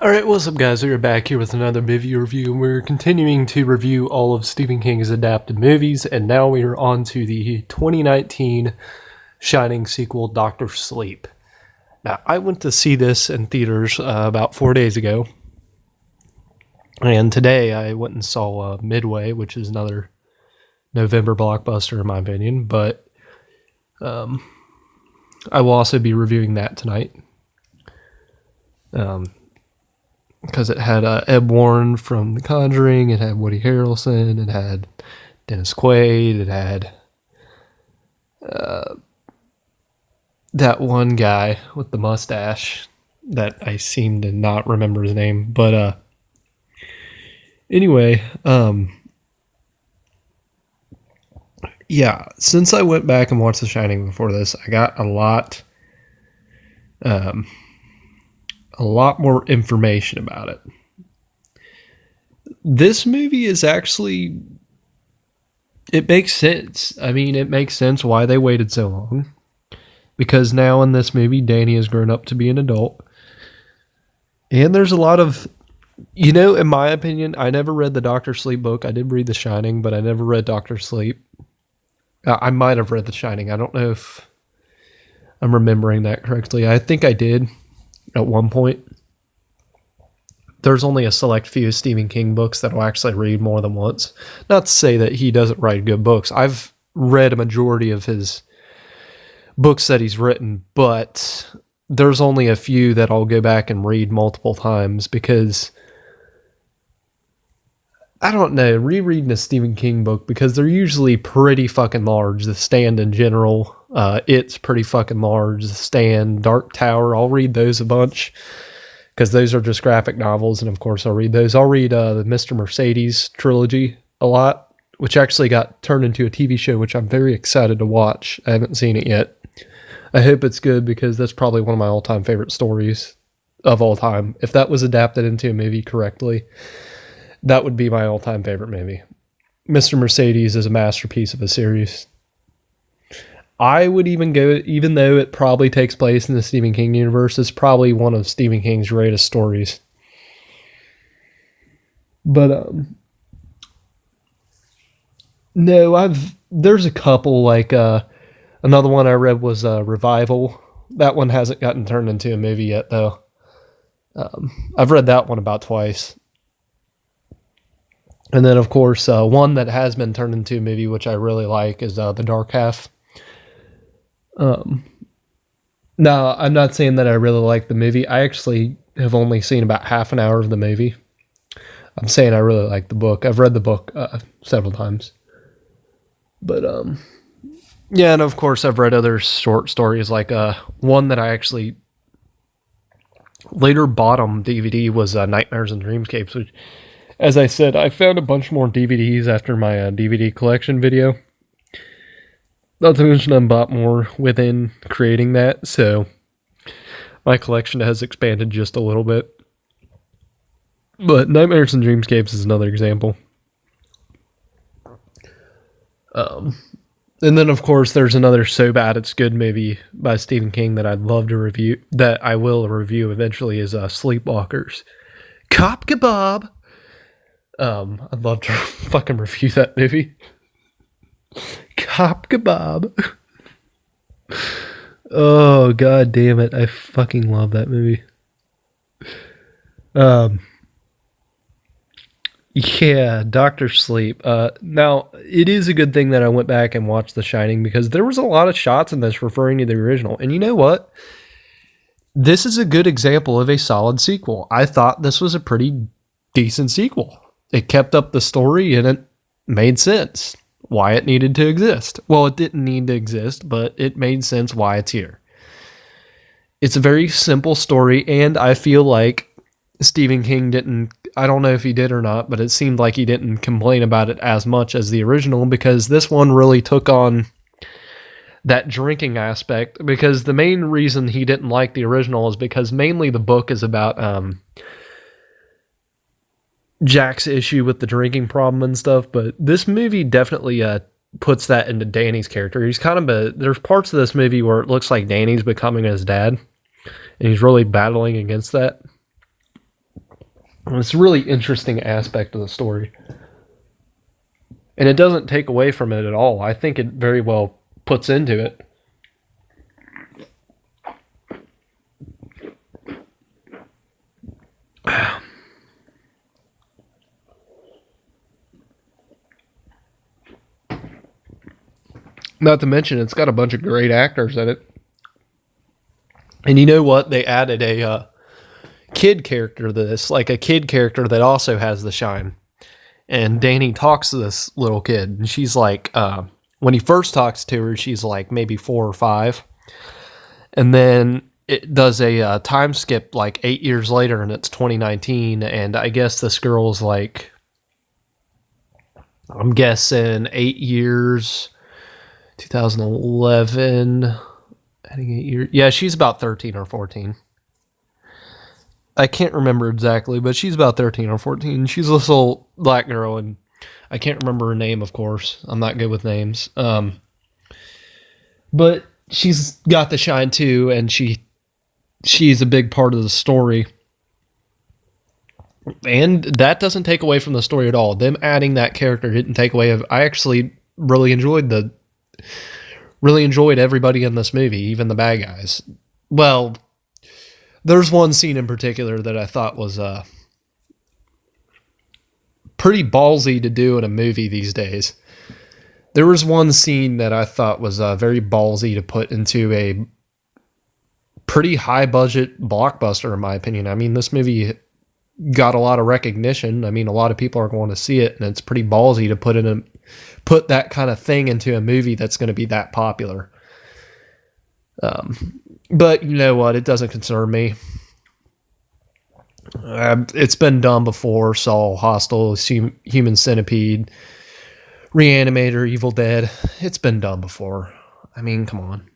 Alright, what's up guys? We're back here with another movie review. We're continuing to review all of Stephen King's adapted movies, and now we are on to the 2019 Shining sequel, Doctor Sleep. Now, I went to see this in theaters about 4 days ago, and today I went and saw Midway, which is another November blockbuster in my opinion, but I will also be reviewing that tonight. Because it had Ed Warren from The Conjuring, it had Woody Harrelson, it had Dennis Quaid, it had that one guy with the mustache that I seem to not remember his name. But anyway, yeah, since I went back and watched The Shining before this, I got a lot more information about it. This movie is actually, it makes sense. I mean, it makes sense why they waited so long. Because now in this movie, Danny has grown up to be an adult. And there's a lot of, in my opinion, I never read the Doctor Sleep book. I did read The Shining, but I never read Doctor Sleep. I might have read The Shining. I don't know if I'm remembering that correctly. I think I did. At one point, there's only a select few Stephen King books that I'll actually read more than once. Not to say that he doesn't write good books. I've read a majority of his books that he's written, but there's only a few that I'll go back and read multiple times because, I don't know, rereading a Stephen King book, because they're usually pretty fucking large. The Stand in general, It's pretty fucking large. The Stand, Dark Tower, I'll read those a bunch because those are just graphic novels, and of course I'll read those. I'll read the Mr. Mercedes trilogy a lot, which actually got turned into a TV show, which I'm very excited to watch. I haven't seen it yet. I hope it's good because that's probably one of my all-time favorite stories of all time. If that was adapted into a movie correctly, that would be my all-time favorite movie. Mr. Mercedes is a masterpiece of a series. I would even go, even though it probably takes place in the Stephen King universe, it's probably one of Stephen King's greatest stories. But, no, there's a couple, like, another one I read was Revival. That one hasn't gotten turned into a movie yet, though. I've read that one about twice. And then, of course, one that has been turned into a movie, which I really like, is The Dark Half. Now, I'm not saying that I really like the movie. I actually have only seen about half an hour of the movie. I'm saying I really like the book. I've read the book several times. But, yeah, and of course, I've read other short stories, like one that I actually later bought on DVD was Nightmares and Dreamscapes, which, as I said, I found a bunch more DVDs after my DVD collection video. Not to mention I bought more within creating that, so my collection has expanded just a little bit. But Nightmares and Dreamscapes is another example. And then, of course, there's another So Bad It's Good movie by Stephen King that I'd love to review, that I will review eventually, is Sleepwalkers. Cop Kebab! I'd love to fucking review that movie. Cop Kebab. Oh, god damn it. I fucking love that movie. Yeah, Doctor Sleep. Now, it is a good thing that I went back and watched The Shining, because there was a lot of shots in this referring to the original. And you know what? This is a good example of a solid sequel. I thought this was a pretty decent sequel. It kept up the story and it made sense why it needed to exist. Well, it didn't need to exist, but it made sense why it's here. It's a very simple story, and I feel like Stephen King didn't, I don't know if he did or not, but it seemed like he didn't complain about it as much as the original, because this one really took on that drinking aspect, because the main reason he didn't like the original is because mainly the book is about Jack's issue with the drinking problem and stuff, but this movie definitely puts that into Danny's character. He's kind of there's parts of this movie where it looks like Danny's becoming his dad, and he's really battling against that. It's a really interesting aspect of the story. And it doesn't take away from it at all. I think it very well puts into it. Not to mention, it's got a bunch of great actors in it. And you know what? They added a kid character to this, like a kid character that also has the shine. And Danny talks to this little kid, and she's like, when he first talks to her, she's like maybe 4 or 5. And then it does a time skip like 8 years later, and it's 2019. And I guess this girl's like, I'm guessing 8 years, 2011, adding 8 years. Yeah, she's about 13 or 14. I can't remember exactly, but she's about 13 or 14. She's this little black girl, and I can't remember her name, of course. I'm not good with names. But she's got the shine too, and she's a big part of the story. And that doesn't take away from the story at all. Them adding that character didn't take away. I actually really enjoyed everybody in this movie, even the bad guys. Well, there's one scene in particular that I thought was pretty ballsy to do in a movie these days. There was one scene that I thought was very ballsy to put into a pretty high budget blockbuster, in my opinion. I mean, this movie got a lot of recognition. I mean, a lot of people are going to see it, and it's pretty ballsy to put that kind of thing into a movie that's going to be that popular. But you know what? It doesn't concern me. It's been done before. Saw, Hostel, Human Centipede, Reanimator, Evil Dead. It's been done before. I mean, come on.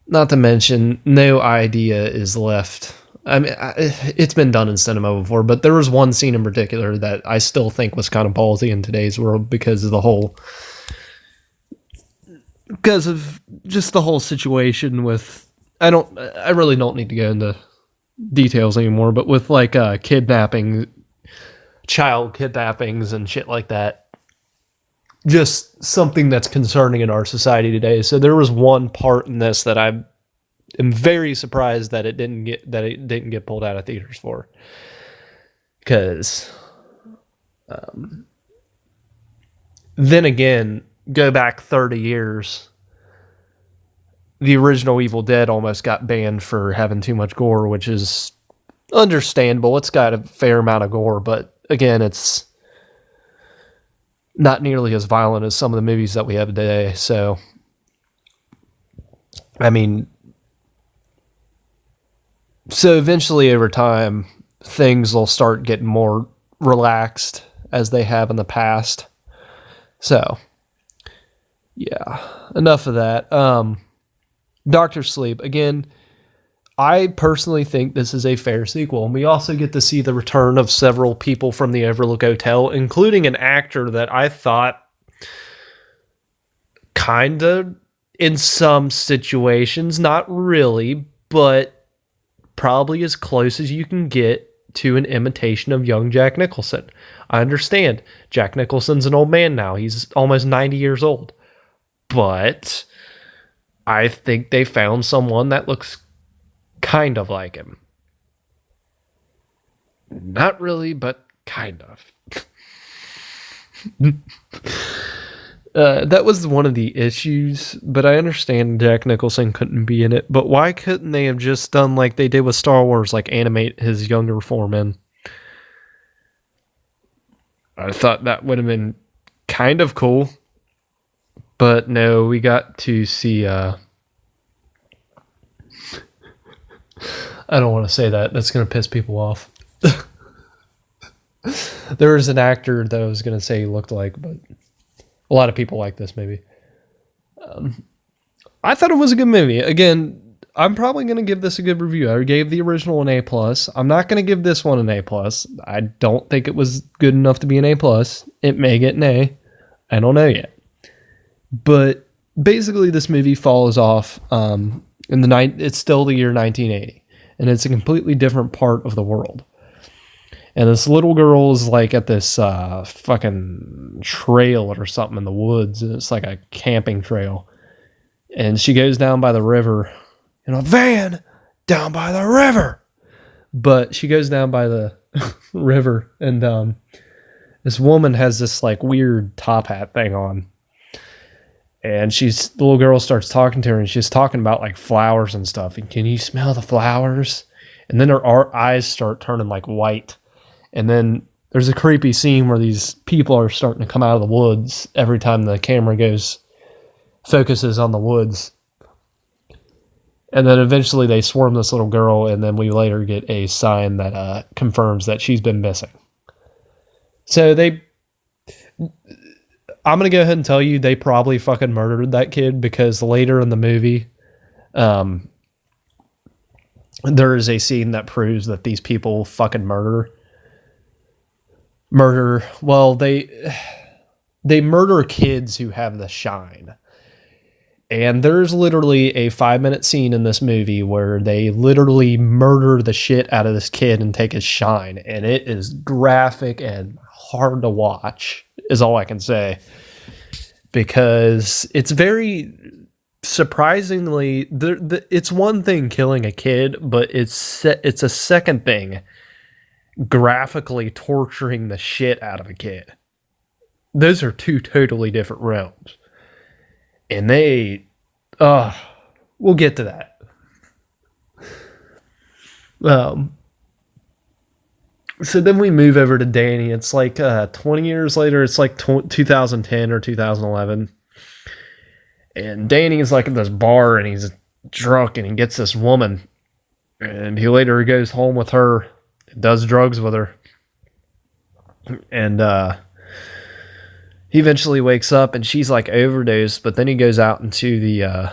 Not to mention, no idea is left. I mean, it's been done in cinema before, but there was one scene in particular that I still think was kind of ballsy in today's world because of just the whole situation with, I really don't need to go into details anymore, but with like child kidnappings and shit like that, just something that's concerning in our society today. So there was one part in this that I am very surprised that it didn't get pulled out of theaters for, because then again, go back 30 years, the original Evil Dead almost got banned for having too much gore, which is understandable. It's got a fair amount of gore, but again, it's not nearly as violent as some of the movies that we have today. So, I mean, so eventually over time, things will start getting more relaxed as they have in the past. So, yeah, enough of that. Dr. Sleep, again, I personally think this is a fair sequel. And we also get to see the return of several people from the Overlook Hotel, including an actor that I thought kind of, in some situations, not really, but probably as close as you can get to an imitation of young Jack Nicholson. I understand Jack Nicholson's an old man now. He's almost 90 years old. But I think they found someone that looks kind of like him. Not really, but kind of. That was one of the issues, but I understand Jack Nicholson couldn't be in it. But why couldn't they have just done like they did with Star Wars, like animate his younger form in? I thought that would have been kind of cool. But no, we got to see... I don't want to say that. That's going to piss people off. There was an actor that I was going to say he looked like, but a lot of people like this movie. I thought it was a good movie. Again, I'm probably going to give this a good review. I gave the original an A+. I'm not going to give this one an A+. I don't think it was good enough to be an A+. It may get an A. I don't know yet. But basically, this movie follows off it's still the year 1980, and it's a completely different part of the world. And this little girl is like at this fucking trail or something in the woods, and it's like a camping trail. And she goes down by the river in a van down by the river. But she goes down by the river, and this woman has this like weird top hat thing on. And the little girl starts talking to her, and she's talking about like flowers and stuff. And can you smell the flowers? And then her eyes start turning like white. And then there's a creepy scene where these people are starting to come out of the woods every time the camera focuses on the woods. And then eventually they swarm this little girl, and then we later get a sign that confirms that she's been missing. So I'm going to go ahead and tell you they probably fucking murdered that kid, because later in the movie, there is a scene that proves that these people fucking murder. Well, they murder kids who have the shine. And there's literally a 5-minute scene in this movie where they literally murder the shit out of this kid and take his shine. And it is graphic and hard to watch, is all I can say. Because it's very surprisingly, it's one thing killing a kid, but it's a second thing graphically torturing the shit out of a kid. Those are two totally different realms. And we'll get to that. So then we move over to Danny. It's like 20 years later. It's like 2010 or 2011. And Danny is like at this bar, and he's drunk, and he gets this woman. And he later goes home with her, does drugs with her. And he eventually wakes up, and she's like overdosed, but then he goes out into the,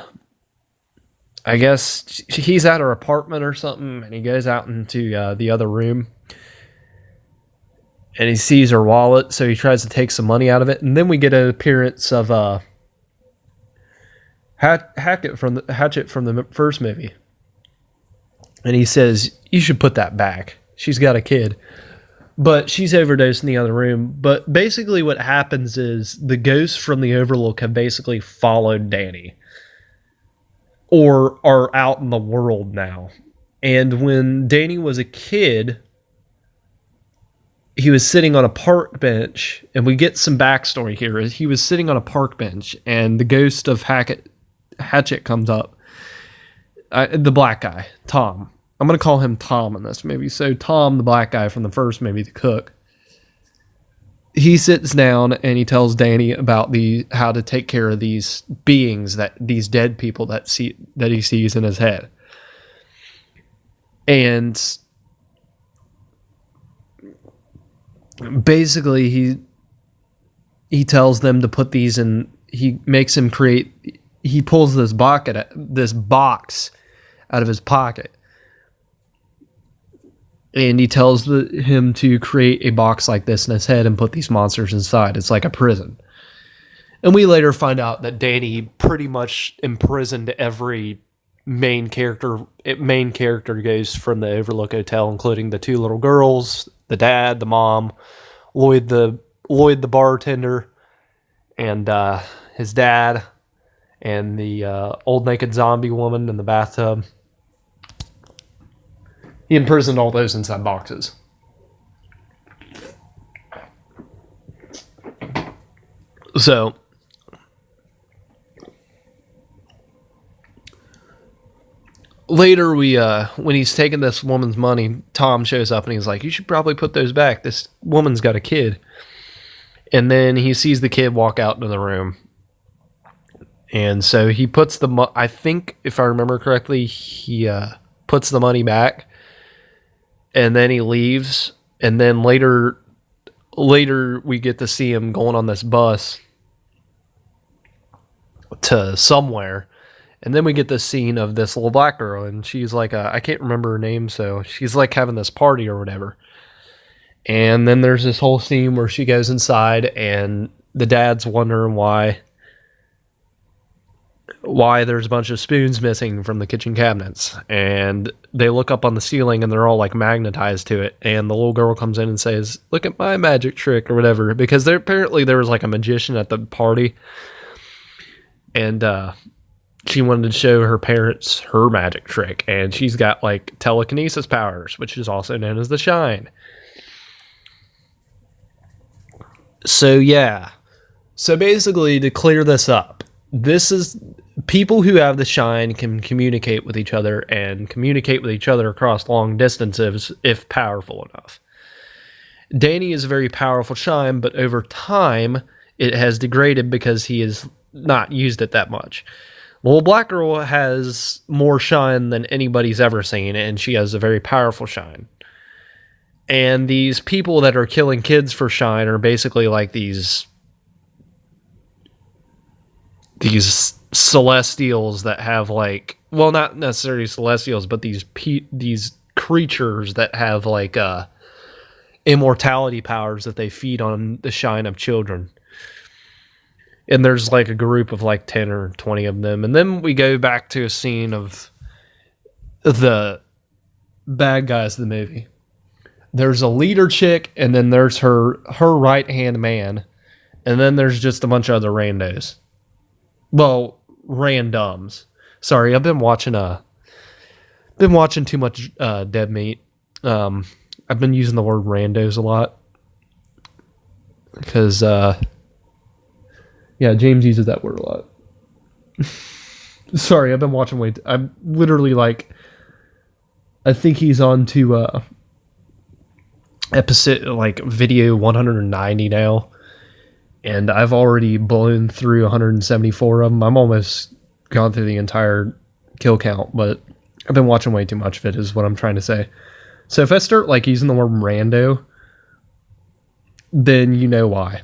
I guess he's at her apartment or something, and he goes out into the other room, and he sees her wallet, so he tries to take some money out of it, and then we get an appearance of Hatchet from the first movie, and he says, "You should put that back. She's got a kid." But she's overdosed in the other room. But basically what happens is the ghosts from the Overlook have basically followed Danny, or are out in the world now. And when Danny was a kid, he was sitting on a park bench, and we get some backstory here. He was sitting on a park bench, and the ghost of Hatchet comes up. The black guy, Tom. I'm going to call him Tom in this movie. So Tom, the black guy from the first movie, the cook, he sits down and he tells Danny about how to take care of these beings, these dead people that he sees in his head. And basically he tells them to put these in. He makes him create. He pulls this box out of his pocket. And he tells him to create a box like this in his head and put these monsters inside. It's like a prison. And we later find out that Danny pretty much imprisoned every main character. Main character goes from the Overlook Hotel, including the two little girls, the dad, the mom, Lloyd the bartender, and his dad, and the old naked zombie woman in the bathtub. He imprisoned all those inside boxes. So, later when he's taking this woman's money, Tom shows up and he's like, "You should probably put those back. This woman's got a kid." And then he sees the kid walk out into the room. And so he puts I think, if I remember correctly, he puts the money back. And then he leaves, and then later we get to see him going on this bus to somewhere, and then we get this scene of this little black girl, and she's like, I can't remember her name, so she's like having this party or whatever. And then there's this whole scene where she goes inside, and the dad's wondering why why there's a bunch of spoons missing from the kitchen cabinets. And they look up on the ceiling and they're all like magnetized to it. And the little girl comes in and says, "Look at my magic trick," or whatever. Because apparently there was like a magician at the party. And she wanted to show her parents her magic trick. And she's got like telekinesis powers, which is also known as the Shine. So yeah. So basically, to clear this up, this is people who have the Shine can communicate with each other and communicate with each other across long distances if powerful enough. Danny is a very powerful Shine, but over time it has degraded because he has not used it that much. The little black girl has more Shine than anybody's ever seen, and she has a very powerful Shine. And these people that are killing kids for Shine are basically like these celestials that have like, well, not necessarily celestials, but these creatures that have like immortality powers that they feed on the Shine of children. And there's like a group of like 10 or 20 of them. And then we go back to a scene of the bad guys of the movie. There's a leader chick, and then there's her right-hand man. And then there's just a bunch of other randos. Well, randoms. Sorry, I've been watching too much Dead Meat. I've been using the word randos a lot. Because yeah, James uses that word a lot. Sorry, I've been watching I'm literally like, I think he's on to episode, like video 190 now. And I've already blown through 174 of them. I'm almost gone through the entire kill count, but I've been watching way too much of it, is what I'm trying to say. So if I start like using the word rando, then you know why.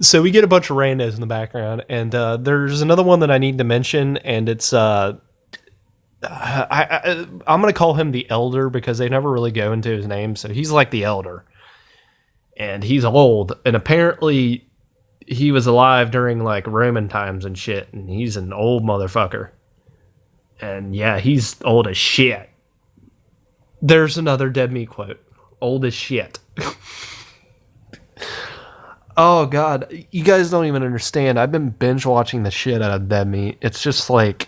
So we get a bunch of randos in the background, and there's another one that I need to mention, and it's I'm going to call him the Elder because they never really go into his name. So he's like the Elder, and he's old, and apparently he was alive during like Roman times and shit, and he's an old motherfucker. And yeah, he's old as shit. There's another Dead Meat quote. Old as shit. Oh, God. You guys don't even understand. I've been binge watching the shit out of Dead Meat. It's just like...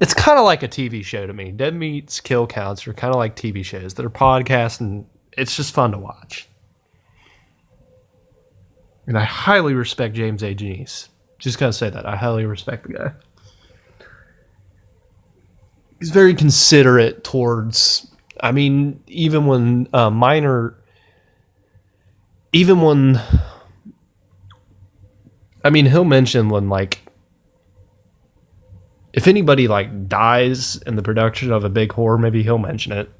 It's kind of like a TV show to me. Dead Meat's kill counts are kind of like TV shows. They're podcasts, and it's just fun to watch. And I highly respect James A. Janisse. Just gotta say that. I highly respect the guy. He's very considerate towards... I mean, even when I mean, he'll mention when, like, if anybody, like, dies in the production of a big horror movie, he'll mention it.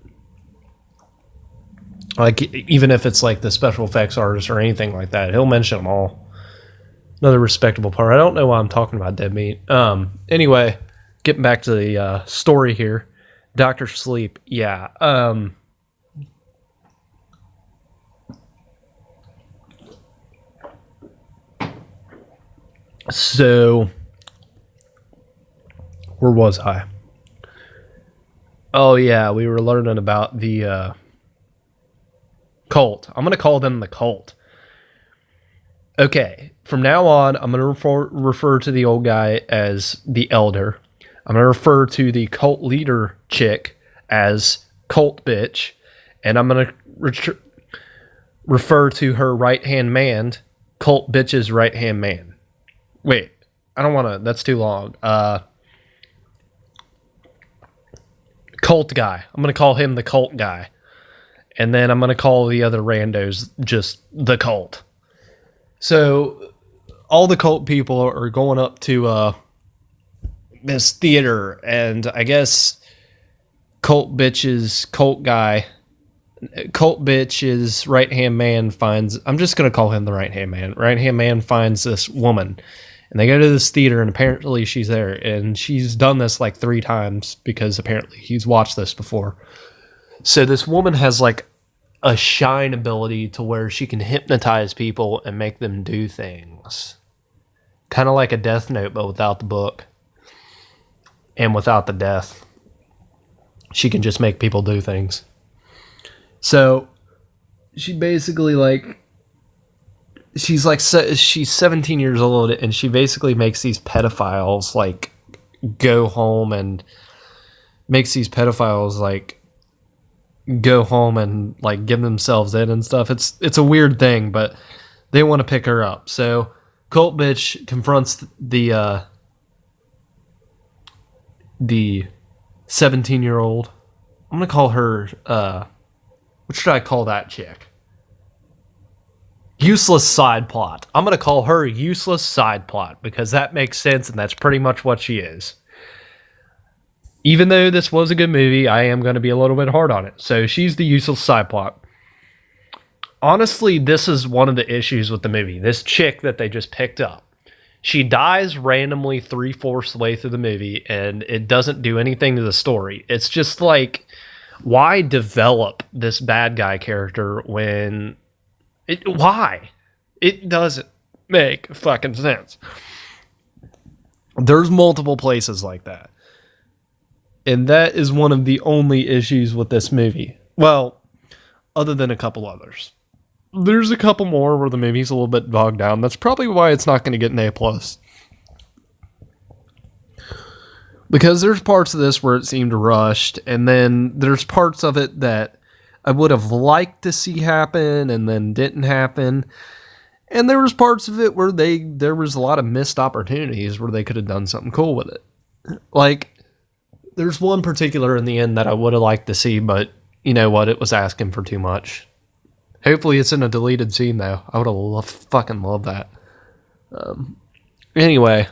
Like, even if it's, like, the special effects artist or anything like that, he'll mention them all. Another respectable part. I don't know why I'm talking about Dead Meat. Anyway, getting back to the story here. Dr. Sleep, yeah. So, where was I? Oh, yeah, we were learning about the cult. I'm going to call them the cult. Okay, from now on, I'm going to refer to the old guy as the Elder. I'm going to refer to the cult leader chick as Cult Bitch. And I'm going to refer to her right-hand man, Cult Bitch's right-hand man. Wait, I don't want to... That's too long. Cult guy. I'm going to call him the cult guy. And then I'm going to call the other randos just the cult. So, all the cult people are going up to this theater, and I guess Cult Bitch's right-hand man finds... I'm just going to call him the right-hand man. Right-hand man finds this woman, and they go to this theater, and apparently she's there, and she's done this like 3 times, because apparently he's watched this before. So this woman has like a shine ability to where she can hypnotize people and make them do things. Kind of like a Death Note, but without the book. And without the death. She can just make people do things. So, she basically, like... She's 17 years old, and she basically makes these pedophiles, like, go home and... Makes these pedophiles, like... Go home and, like, give themselves in and stuff. It's a weird thing, but... They want to pick her up. So, Cult Bitch confronts the 17-year-old. I'm going to call her, what should I call that chick? Useless side plot. I'm going to call her useless side plot because that makes sense and that's pretty much what she is. Even though this was a good movie, I am going to be a little bit hard on it. So she's the useless side plot. Honestly, this is one of the issues with the movie. This chick that they just picked up. She dies randomly 3/4 the way through the movie, and it doesn't do anything to the story. It's just like, why develop this bad guy character when... Why? It doesn't make fucking sense. There's multiple places like that. And that is one of the only issues with this movie. Well, other than a couple others. There's a couple more where the movie's a little bit bogged down. That's probably why it's not going to get an A+. Because there's parts of this where it seemed rushed, and then there's parts of it that I would have liked to see happen and then didn't happen. And there was parts of it where there was a lot of missed opportunities where they could have done something cool with it. Like, there's one particular in the end that I would have liked to see, but you know what? It was asking for too much. Hopefully it's in a deleted scene, though. I would have fucking loved that. Anyway.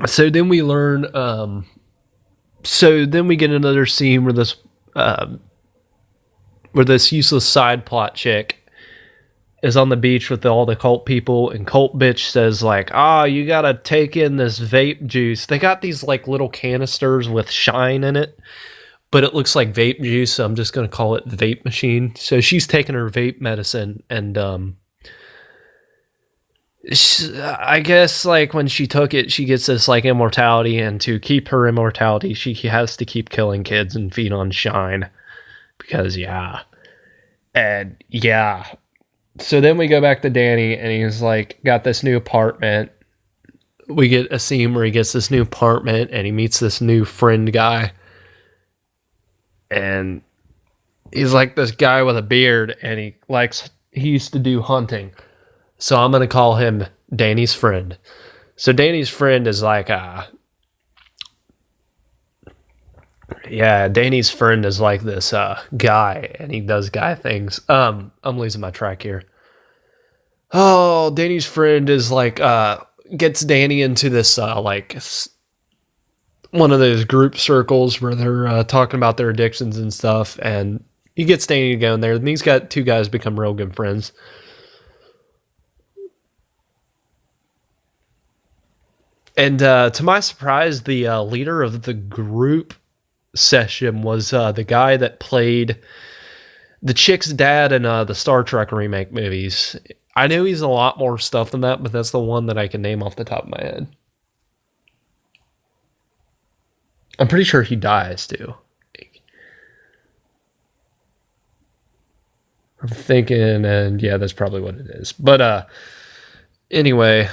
So then we learn... so then we get another scene where this useless side plot chick is on the beach with all the cult people, and Cult Bitch says, like, you gotta take in this vape juice. They got these, like, little canisters with shine in it. But it looks like vape juice, so I'm just going to call it the vape machine. So she's taking her vape medicine, and I guess like when she took it, she gets this like immortality, and to keep her immortality, she has to keep killing kids and feed on shine. Because, yeah. And, yeah. So then we go back to Danny, and he's like, got this new apartment. We get a scene where he gets this new apartment, and he meets this new friend guy. And he's like this guy with a beard, and he used to do hunting. So I'm going to call him Danny's friend. So Danny's friend is like, Danny's friend is like this guy, and he does guy things. I'm losing my track here. Oh, Danny's friend is like, gets Danny into this, one of those group circles where they're talking about their addictions and stuff, and he gets Danny to go in there, and these two guys become real good friends. And to my surprise, the leader of the group session was the guy that played the chick's dad in the Star Trek remake movies. I know he's a lot more stuff than that, but that's the one that I can name off the top of my head. I'm pretty sure he dies, too. I'm thinking, and yeah, that's probably what it is. But anyway,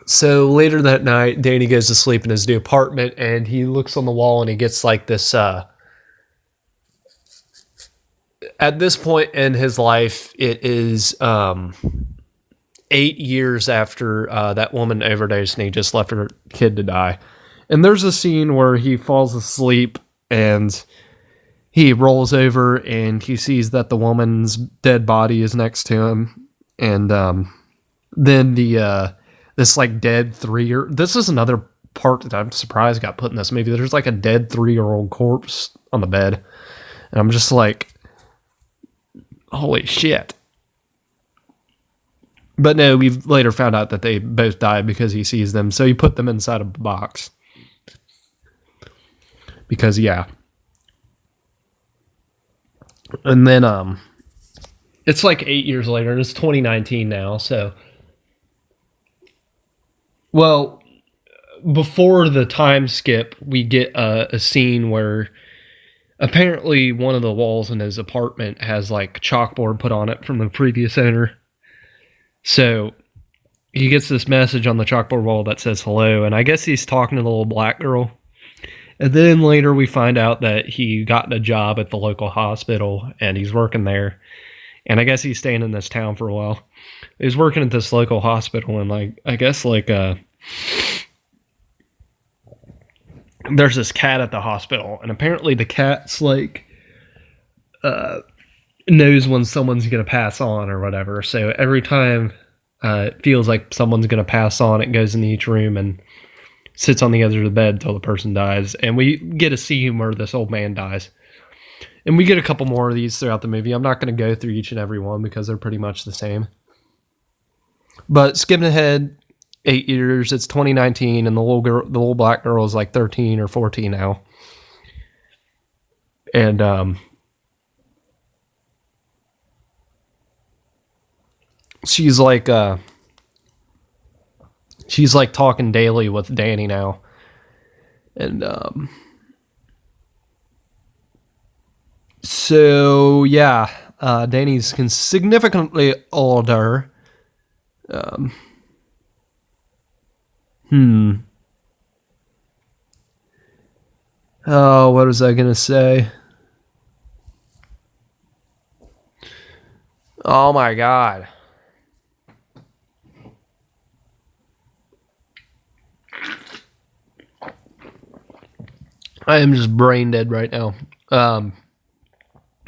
so later that night, Danny goes to sleep in his new apartment, and he looks on the wall, and he gets like this... at this point in his life, it is... 8 years after that woman overdosed and he just left her kid to die. And there's a scene where he falls asleep and he rolls over and he sees that the woman's dead body is next to him. And then this like dead 3-year... This is another part that I'm surprised got put in this movie. There's like a dead 3-year-old corpse on the bed. And I'm just like, holy shit. But no, we've later found out that they both died because he sees them. So he put them inside a box. Because, yeah. And then, it's like 8 years later, and it's 2019 now, so. Well, before the time skip, we get a scene where apparently one of the walls in his apartment has like chalkboard put on it from the previous owner. So he gets this message on the chalkboard wall that says hello, and I guess he's talking to the little black girl. And then later we find out that he got a job at the local hospital and he's working there. And I guess he's staying in this town for a while. He's working at this local hospital, and like I guess like there's this cat at the hospital, and apparently the cat's like knows when someone's gonna pass on or whatever. So every time it feels like someone's gonna pass on, it goes in each room and sits on the edge of the bed till the person dies. And we get a scene where this old man dies. And we get a couple more of these throughout the movie. I'm not going to go through each and every one because they're pretty much the same. But skipping ahead 8 years, it's 2019, and the little black girl is like 13 or 14 now. And she's like talking daily with Danny now. And so yeah, Danny's significantly older. Oh, what was I gonna say? Oh my god. I am just brain dead right now.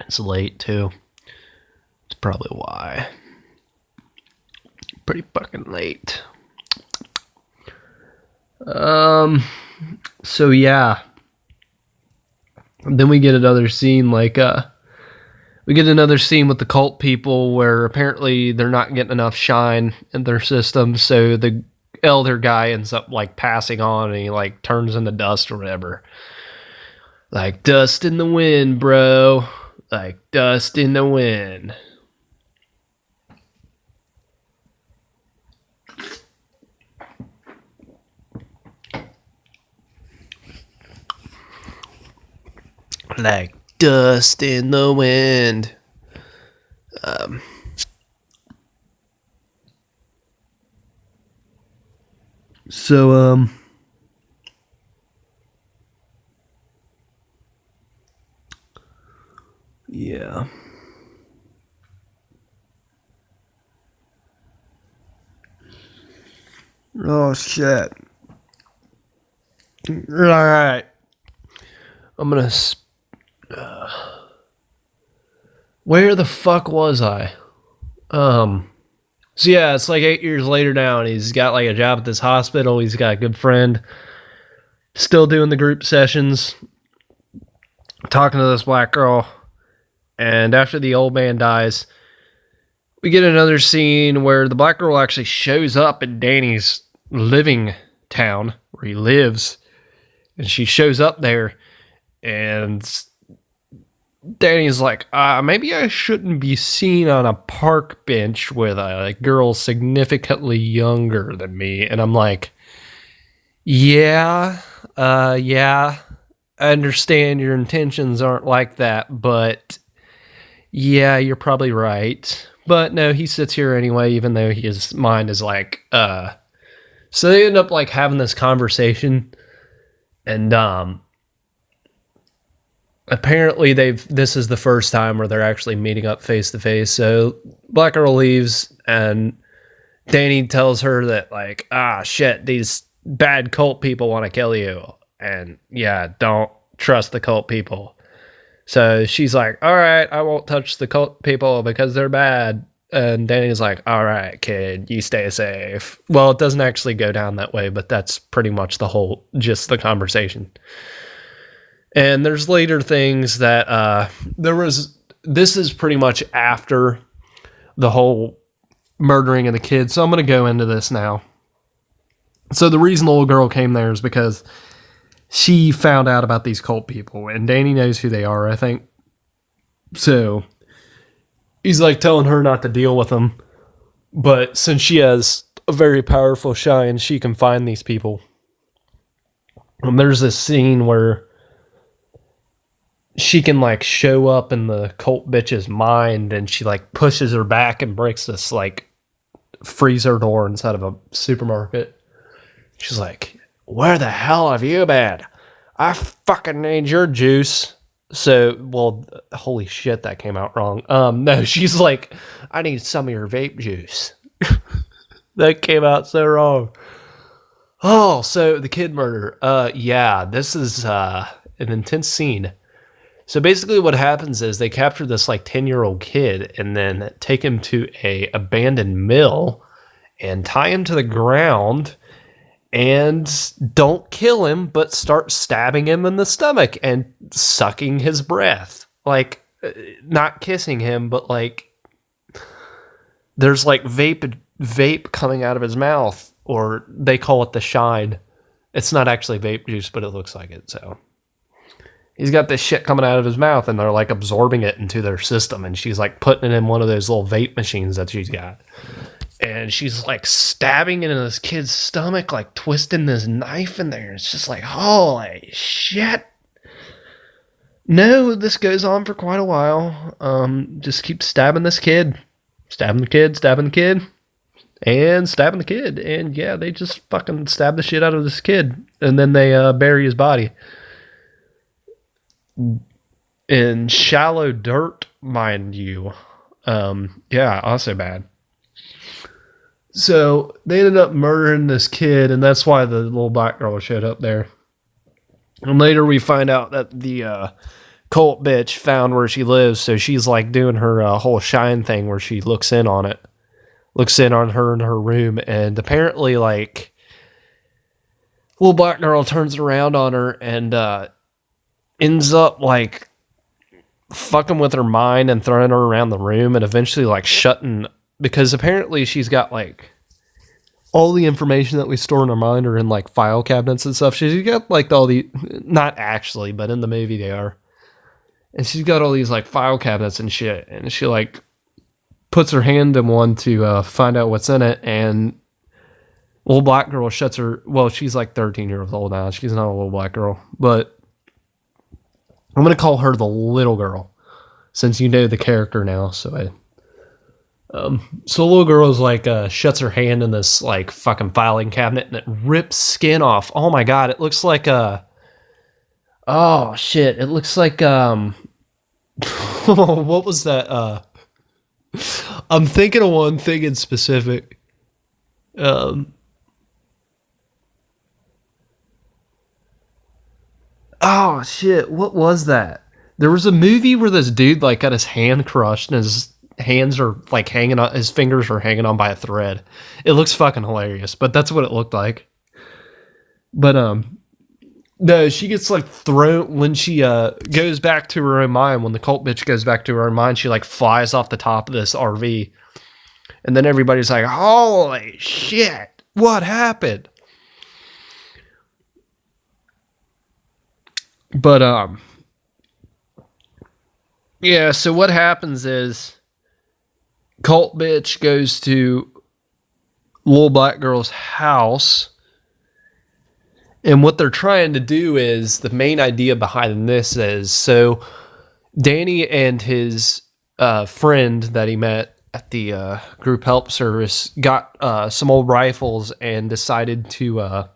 It's late too. It's probably why. Pretty fucking late. So yeah. Then we get another scene we get another scene with the cult people where apparently they're not getting enough shine in their system, so the elder guy ends up like passing on, and he like turns into dust or whatever. Like dust in the wind, bro. Like dust in the wind. Like dust in the wind. Yeah. Oh shit. Alright. I'm gonna where the fuck was I? So yeah, it's like 8 years later now, and he's got like a job at this hospital. He's got a good friend, still doing the group sessions, talking to this black girl. And after the old man dies, we get another scene where the black girl actually shows up in Danny's living town where he lives, and she shows up there, and Danny's like, maybe I shouldn't be seen on a park bench with a girl significantly younger than me. And I'm like, yeah, I understand your intentions aren't like that, but yeah, you're probably right. But no, he sits here anyway, even though his mind is like, so they end up like having this conversation, and apparently this is the first time where they're actually meeting up face to face. So black girl leaves, and Danny tells her that like, shit, these bad cult people want to kill you, and yeah, don't trust the cult people. So she's like, all right, I won't touch the cult people because they're bad. And Danny's like, all right, kid, you stay safe. Well, it doesn't actually go down that way, but that's pretty much the whole, just the conversation. And there's later things that this is pretty much after the whole murdering of the kids. So I'm going to go into this now. So the reason the little girl came there is because she found out about these cult people, and Danny knows who they are, I think. So he's like telling her not to deal with them. But since she has a very powerful shine, she can find these people. And there's this scene where she can like show up in the cult bitch's mind, and she like pushes her back and breaks this like freezer door inside of a supermarket. She's like, "Where the hell have you been? I fucking need your juice." So, well, holy shit, that came out wrong. No, she's like, "I need some of your vape juice." That came out so wrong. Oh, so the kid murder. Yeah, this is an intense scene. So basically what happens is they capture this like 10-year-old kid and then take him to a abandoned mill and tie him to the ground and don't kill him, but start stabbing him in the stomach and sucking his breath. Like, not kissing him, but like, there's like vape coming out of his mouth, or they call it the shine. It's not actually vape juice, but it looks like it, so. He's got this shit coming out of his mouth, and they're like absorbing it into their system, and she's like putting it in one of those little vape machines that she's got. And she's like stabbing it in this kid's stomach, like twisting this knife in there. It's just like, holy shit. No, this goes on for quite a while. Just keep stabbing this kid. Stabbing the kid, stabbing the kid, and stabbing the kid. And yeah, they just fucking stab the shit out of this kid. And then they bury his body in shallow dirt, mind you. Yeah, also bad. So they ended up murdering this kid, and that's why the little black girl showed up there. And later we find out that the cult bitch found where she lives, so she's like doing her whole shine thing where she looks in on it. Looks in on her in her room, and apparently like little black girl turns around on her and ends up like fucking with her mind and throwing her around the room, and eventually like shutting, because apparently she's got like all the information that we store in our mind are in like file cabinets and stuff. She's got like all the, not actually, but in the movie they are. And she's got all these like file cabinets and shit. And she like puts her hand in one to find out what's in it. And little black girl shuts her. Well, she's like 13 years old now. She's not a little black girl, but I'm going to call her the little girl since you know the character now. So so the little girl's like, shuts her hand in this like fucking filing cabinet and it rips skin off. Oh my God. It looks like, oh shit. It looks like, what was that? I'm thinking of one thing in specific. Oh shit. What was that? There was a movie where this dude like got his hand crushed and his hands are like hanging on, his fingers are hanging on by a thread. It looks fucking hilarious, but that's what it looked like. But no, she gets like thrown when she goes back to her own mind. When the cult bitch goes back to her own mind, she like flies off the top of this RV, and then everybody's like, holy shit, what happened? But yeah, so what happens is cult bitch goes to little black girl's house, and what they're trying to do is, the main idea behind this is, so Danny and his friend that he met at the group help service got some old rifles and decided to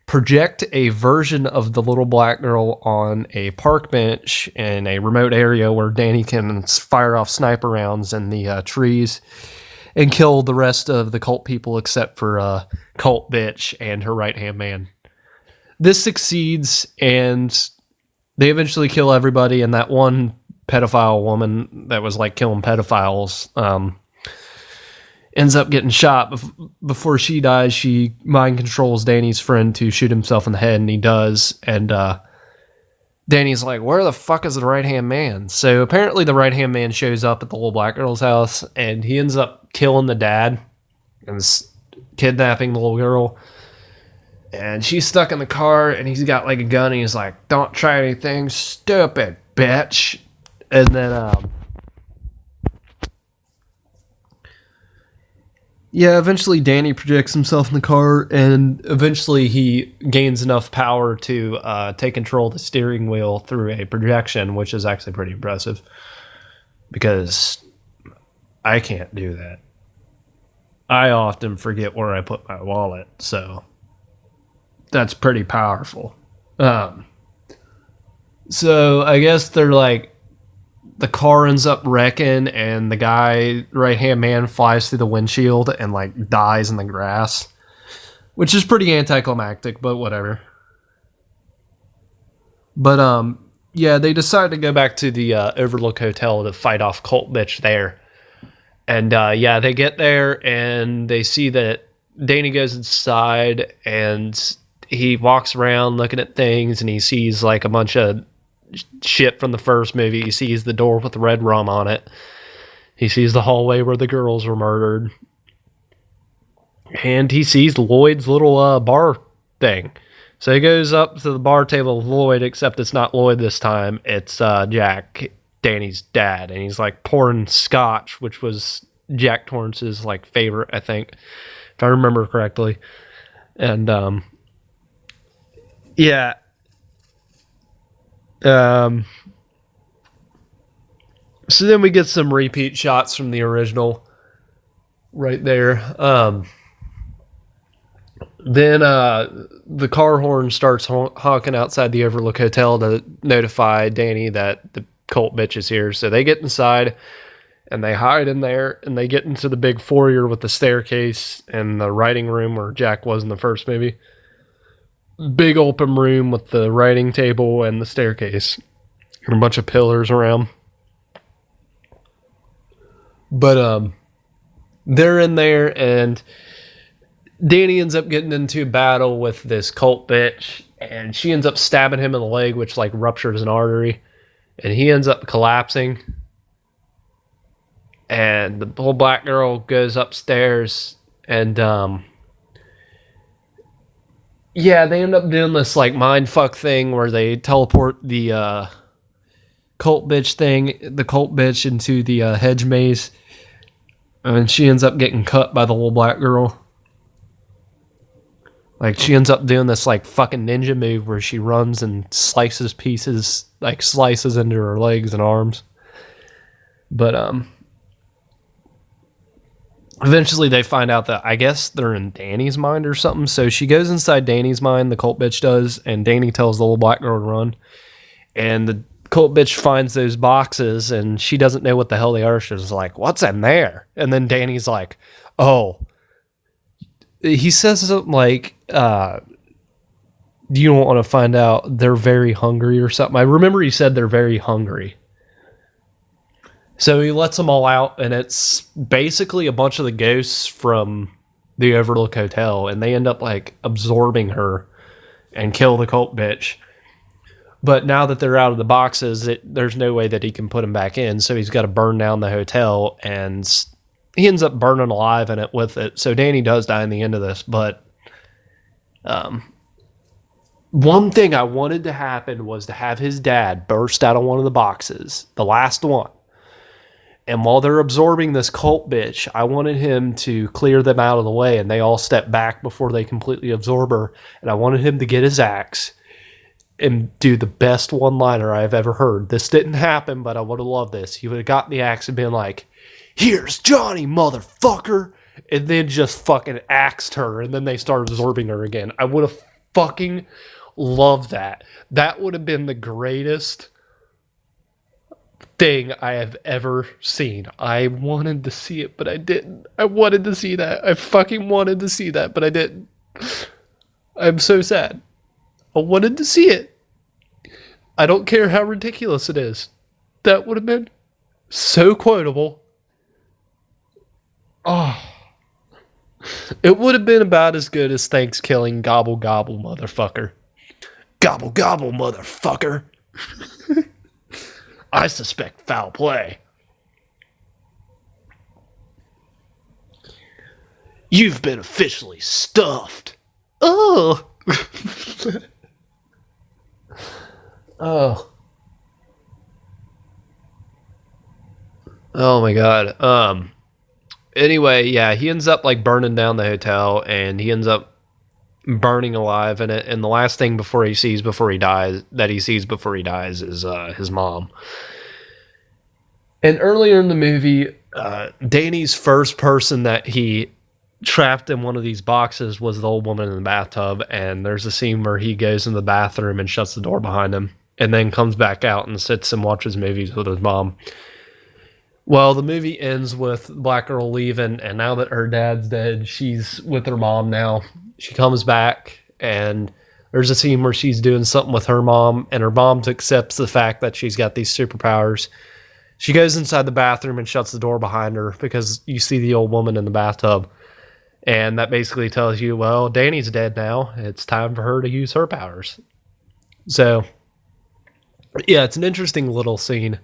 project a version of the little black girl on a park bench in a remote area where Danny can fire off sniper rounds in the trees and kill the rest of the cult people except for cult bitch and her right-hand man. This succeeds, and they eventually kill everybody, and that one pedophile woman that was like killing pedophiles ends up getting shot. Before she dies, she mind controls Danny's friend to shoot himself in the head, and he does. And Danny's like, where the fuck is the right-hand man? So apparently the right-hand man shows up at the little black girl's house, and he ends up killing the dad and kidnapping the little girl. And she's stuck in the car, and he's got like a gun, and he's like, "Don't try anything stupid, bitch." And then, yeah, eventually Danny projects himself in the car, and eventually he gains enough power to take control of the steering wheel through a projection, which is actually pretty impressive because I can't do that. I often forget where I put my wallet, so that's pretty powerful. So I guess they're like, the car ends up wrecking, and the guy, right hand man, flies through the windshield and like dies in the grass, which is pretty anticlimactic, but whatever. But yeah, they decide to go back to the Overlook Hotel to fight off Colt Bitch there. And yeah, they get there and they see that Danny goes inside and he walks around looking at things, and he sees like a bunch of shit from the first movie. He sees the door with the red rum on it. He sees the hallway where the girls were murdered. And he sees Lloyd's little bar thing. So he goes up to the bar table with Lloyd, except it's not Lloyd this time. It's Jack, Danny's dad. And he's like pouring scotch, which was Jack Torrance's like favorite, I think, if I remember correctly. And yeah. So then we get some repeat shots from the original right there. Then the car horn starts honking outside the Overlook Hotel to notify Danny that the Colt bitch is here. So they get inside and they hide in there, and they get into the big foyer with the staircase and the writing room where Jack was in the first movie. Big open room with the writing table and the staircase and a bunch of pillars around. But they're in there, and Danny ends up getting into a battle with this Colt bitch, and she ends up stabbing him in the leg, which like ruptures an artery, and he ends up collapsing. And the whole black girl goes upstairs, and yeah, they end up doing this like mind fuck thing where they teleport the Colt bitch into the hedge maze, and she ends up getting cut by the little black girl. Like, she ends up doing this like fucking ninja move where she runs and slices into her legs and arms. But eventually they find out that I guess they're in Danny's mind or something. So she goes inside Danny's mind, the Colt bitch does, and Danny tells the little black girl to run. And the Colt bitch finds those boxes, and she doesn't know what the hell they are. She's like, "What's in there?" And then Danny's like, "Oh." He says something like, "Do you want to find out they're very hungry or something?" I remember he said they're very hungry. So he lets them all out, and it's basically a bunch of the ghosts from the Overlook Hotel, and they end up like absorbing her and kill the Colt bitch. But now that they're out of the boxes, there's no way that he can put them back in, so he's got to burn down the hotel, and he ends up burning alive in it with it. So Danny does die in the end of this, but one thing I wanted to happen was to have his dad burst out of one of the boxes, the last one. And while they're absorbing this Colt bitch, I wanted him to clear them out of the way, and they all step back before they completely absorb her. And I wanted him to get his axe and do the best one-liner I've ever heard. This didn't happen, but I would have loved this. He would have gotten the axe and been like, "Here's Johnny, motherfucker!" And then just fucking axed her, and then they start absorbing her again. I would have fucking loved that. That would have been the greatest thing I have ever seen. I wanted to see it, but I didn't. I wanted to see that. I fucking wanted to see that, but I didn't. I'm so sad. I wanted to see it. I don't care how ridiculous it is. That would have been so quotable. Oh. It would have been about as good as Thanks killing Gobble Gobble, motherfucker. Gobble Gobble, motherfucker. I suspect foul play. You've been officially stuffed. Oh. Oh. Oh my god. Anyway, yeah, he ends up like burning down the hotel, and he ends up burning alive in it. And the last thing he sees before he dies is his mom. And earlier in the movie, Danny's first person that he trapped in one of these boxes was the old woman in the bathtub. And there's a scene where he goes in the bathroom and shuts the door behind him, and then comes back out and sits and watches movies with his mom. Well, the movie ends with Black Girl leaving, and now that her dad's dead, she's with her mom now. She comes back, and there's a scene where she's doing something with her mom, and her mom accepts the fact that she's got these superpowers. She goes inside the bathroom and shuts the door behind her because you see the old woman in the bathtub. And that basically tells you, well, Danny's dead now. It's time for her to use her powers. So, yeah, it's an interesting little scene.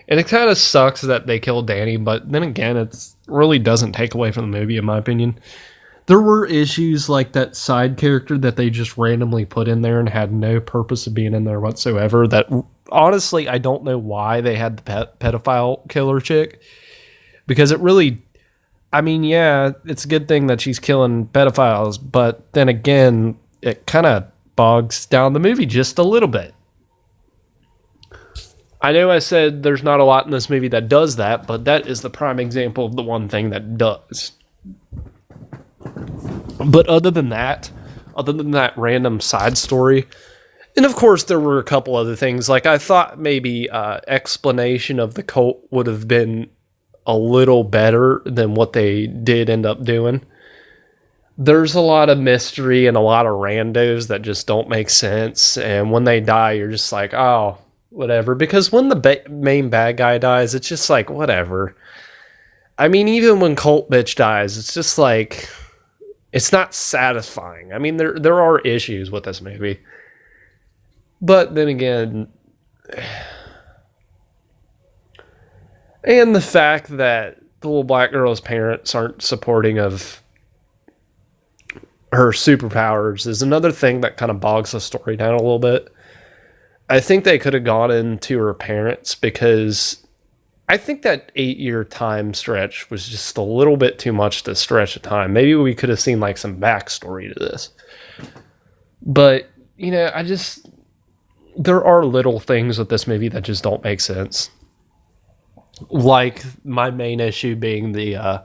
And it kind of sucks that they killed Danny, but then again, it really doesn't take away from the movie, in my opinion. There were issues like that side character that they just randomly put in there and had no purpose of being in there whatsoever. That honestly, I don't know why they had the pedophile killer chick, because it really, I mean, yeah, it's a good thing that she's killing pedophiles, but then again, it kind of bogs down the movie just a little bit. I know I said there's not a lot in this movie that does that, but that is the prime example of the one thing that does. But other than that random side story, and of course there were a couple other things, like I thought maybe explanation of the cult would have been a little better than what they did end up doing. There's a lot of mystery and a lot of randos that just don't make sense, and when they die, you're just like, oh, whatever. Because when the main bad guy dies, it's just like, whatever. I mean, even when Cult Bitch dies, it's just like, it's not satisfying. I mean, there are issues with this movie. But then again, and the fact that the little black girl's parents aren't supporting of her superpowers is another thing that kind of bogs the story down a little bit. I think they could have gone into her parents, because I think that 8-year time stretch was just a little bit too much to stretch of time. Maybe we could have seen like some backstory to this. But, you know, there are little things with this movie that just don't make sense. Like my main issue being the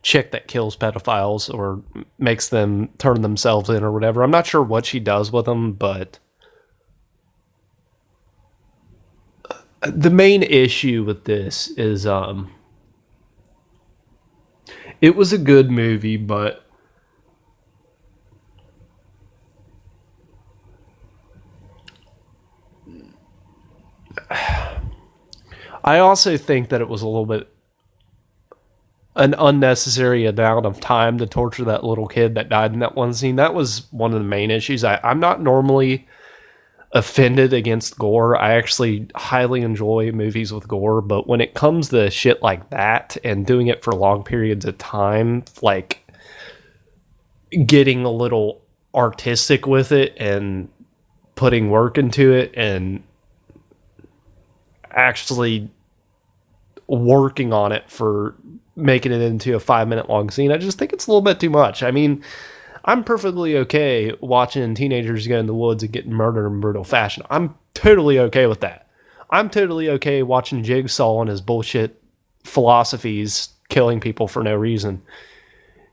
chick that kills pedophiles or makes them turn themselves in or whatever. I'm not sure what she does with them, but the main issue with this is it was a good movie, but I also think that it was a little bit an unnecessary amount of time to torture that little kid that died in that one scene. That was one of the main issues. I'm not normally offended against gore. I actually highly enjoy movies with gore, but when it comes to shit like that and doing it for long periods of time, like getting a little artistic with it and putting work into it and actually working on it for making it into a 5-minute long scene, I just think it's a little bit too much. I mean, I'm perfectly okay watching teenagers go in the woods and get murdered in brutal fashion. I'm totally okay with that. I'm totally okay watching Jigsaw and his bullshit philosophies killing people for no reason.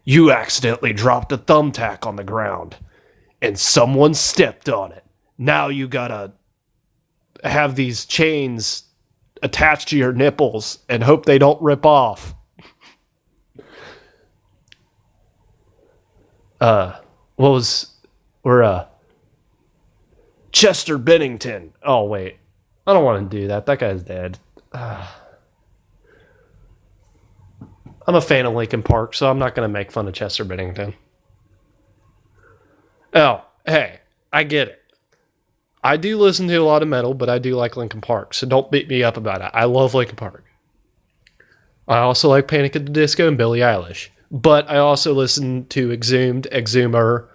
You accidentally dropped a thumbtack on the ground and someone stepped on it. Now you gotta have these chains attached to your nipples and hope they don't rip off. Chester Bennington. Oh, wait. I don't want to do that. That guy's dead. I'm a fan of Linkin Park, so I'm not going to make fun of Chester Bennington. Oh, hey, I get it. I do listen to a lot of metal, but I do like Linkin Park, so don't beat me up about it. I love Linkin Park. I also like Panic at the Disco and Billie Eilish. But I also listen to Exhumed, Exhumer,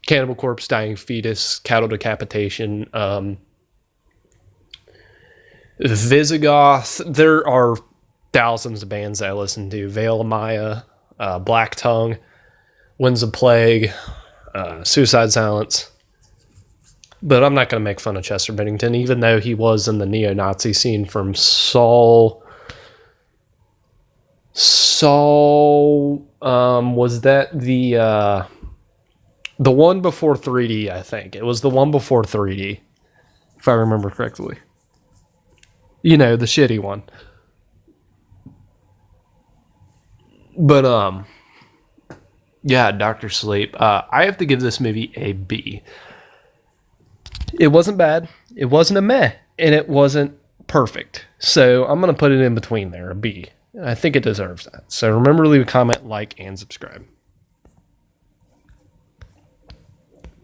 Cannibal Corpse, Dying Fetus, Cattle Decapitation, Visigoth. There are thousands of bands that I listen to. Veil of Maya, Black Tongue, Winds of Plague, Suicide Silence. But I'm not going to make fun of Chester Bennington, even though he was in the neo-Nazi scene from Saul, was that the one before 3D, I think. It was the one before 3D, if I remember correctly. You know, the shitty one. But, yeah, Dr. Sleep. I have to give this movie a B. It wasn't bad. It wasn't a meh. And it wasn't perfect. So I'm going to put it in between there, a B. I think it deserves that. So remember to leave a comment, like, and subscribe.